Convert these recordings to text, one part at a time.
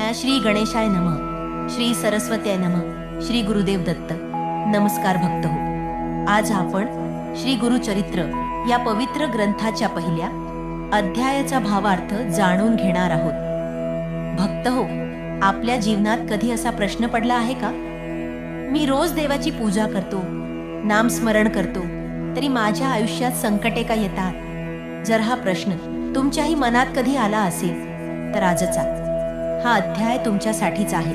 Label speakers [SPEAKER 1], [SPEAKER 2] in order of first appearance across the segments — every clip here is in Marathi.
[SPEAKER 1] म्हणूया श्री गणेशाय नमः, श्री सरस्वत्याय नमः, श्री गुरुदेव दत्त. नमस्कार भक्त हो. आज आपण श्री गुरुचरित्र या पवित्र ग्रंथाच्या पहिल्या अध्यायाचा भावार्थ जाणून घेणार आहोत. भक्त हो, आपल्या जीवनात कधी असा प्रश्न पडला आहे का? मी रोज देवाची पूजा करतो, नामस्मरण करतो, तरी माझ्या आयुष्यात संकटे का येतात? जर हा प्रश्न तुमच्याही मनात कधी आला असेल तर आजचा हा अध्याय तुमच्यासाठीच आहे.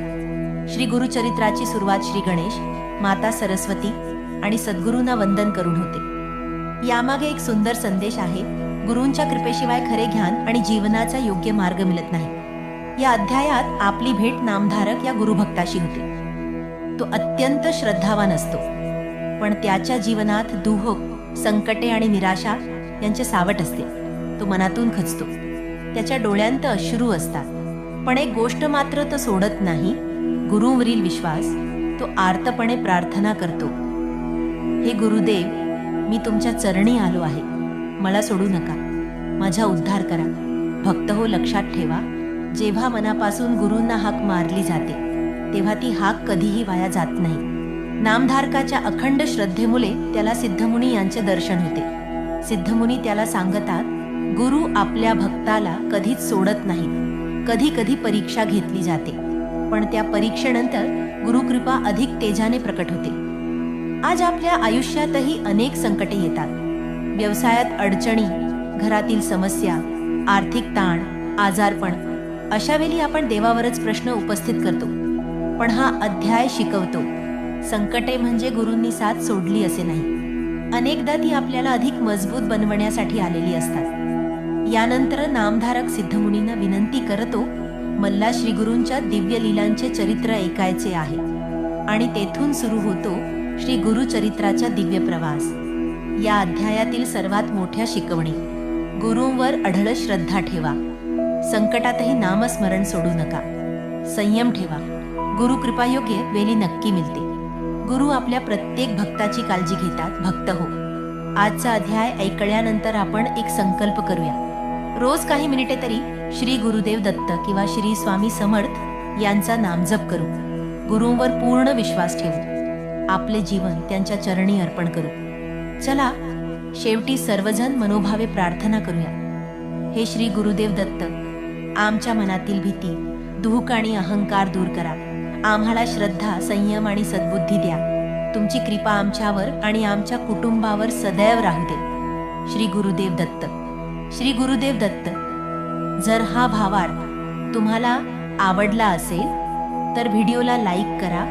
[SPEAKER 1] श्री गुरुचरित्राची सुरुवात श्री गणेश, माता सरस्वती आणि सद्गुरूंना वंदन करून होते. यामागे एक सुंदर संदेश आहे. गुरूंच्या कृपेशिवाय खरे ज्ञान आणि जीवनाचा योग्य मार्ग मिळत नाही. या अध्यायात आपली भेट नामधारक या गुरुभक्ताशी होते. तो अत्यंत श्रद्धावान असतो, पण त्याच्या जीवनात दुःख, संकटे आणि निराशा यांचे सावट असते. तो मनातून खचतो. त्याच्या डोळ्यांत अश्रू असतात, पण एक गोष्ट मात्र तो सोडत नाही, गुरूंवरील विश्वास. तो आर्तपणे प्रार्थना करतो, हे गुरुदेव, मी तुमच्या चरणी आलो आहे. मला सोडू नका, माझा उद्धार करा. भक्त हो, लक्षात ठेवा, जेव्हा मनापासून गुरूंना हाक मारली जाते तेव्हा ती हाक कधीही वाया जात नाही. नामधारकाच्या अखंड श्रद्धेमुळे त्याला सिद्धमुनी यांचे दर्शन होते. सिद्धमुनी त्याला सांगतात, गुरु आपल्या भक्ताला कधीच सोडत नाहीत. कधी कधी परीक्षा घेतली जाते, पण त्या परीक्षेनंतर गुरुकृपा अधिक तेजाने प्रकट होते. आज आपल्या आयुष्यातही अनेक संकटे येतात. व्यवसायात अडचणी, घरातील समस्या, आर्थिक ताण, आजारपण. अशा वेळी आपण देवावरच प्रश्न उपस्थित करतो. पण हा अध्याय शिकवतो, संकटे म्हणजे गुरूंनी साथ सोडली असे नाही. अनेकदा ती आपल्याला अधिक मजबूत बनवण्यासाठी आलेली असतात. यानंतर नामधारक सिद्धमुनींना विनंती करतो, मला श्री गुरूंच्या दिव्य लीलांचे चरित्र ऐकायचे आहे. आणि तेथून सुरू होतो श्री गुरुचरित्राचा दिव्य प्रवास. या अध्यायातील सर्वात मोठ्या शिकवणी, गुरूंवर अढळ श्रद्धा ठेवा. संकटातही नामस्मरण सोडू नका. संयम ठेवा. गुरु कृपायोग्य वेळी नक्की मिळते. गुरु आपल्या प्रत्येक भक्ताची काळजी घेतात. भक्त हो, आजचा अध्याय ऐकल्यानंतर आपण एक संकल्प करूया. रोज काही मिनिटे तरी श्री गुरुदेव दत्त किंवा श्री स्वामी समर्थ यांचा नामजप करू. गुरूंवर पूर्ण विश्वास ठेवू. आपले जीवन त्यांच्या चरणी अर्पण करू. चला, शेवटी सर्वजण मनोभावे प्रार्थना करूया. हे श्री गुरुदेव दत्त, आमच्या मनातील भीती, दुःख आणि अहंकार दूर करा. आम्हाला श्रद्धा, संयम आणि सद्बुद्धी द्या. तुमची कृपा आमच्यावर आणि आमच्या कुटुंबावर सदैव राहू दे. श्री गुरुदेव दत्त. श्री गुरुदेव दत्त. जर हा भावार्थ तुम्हाला आवडला असेल तर व्हिडिओला लाईक करा,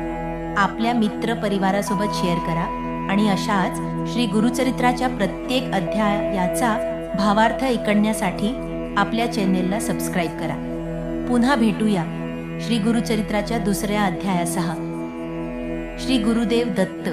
[SPEAKER 1] आपल्या मित्र परिवारासोबत शेअर करा आणि अशाच श्री गुरुचरित्राच्या प्रत्येक अध्यायाचा भावार्थ ऐकण्यासाठी आपल्या चॅनेलला सबस्क्राईब करा. पुन्हा भेटूया श्री गुरुचरित्राच्या दुसऱ्या अध्यायासह. श्री गुरुदेव दत्त.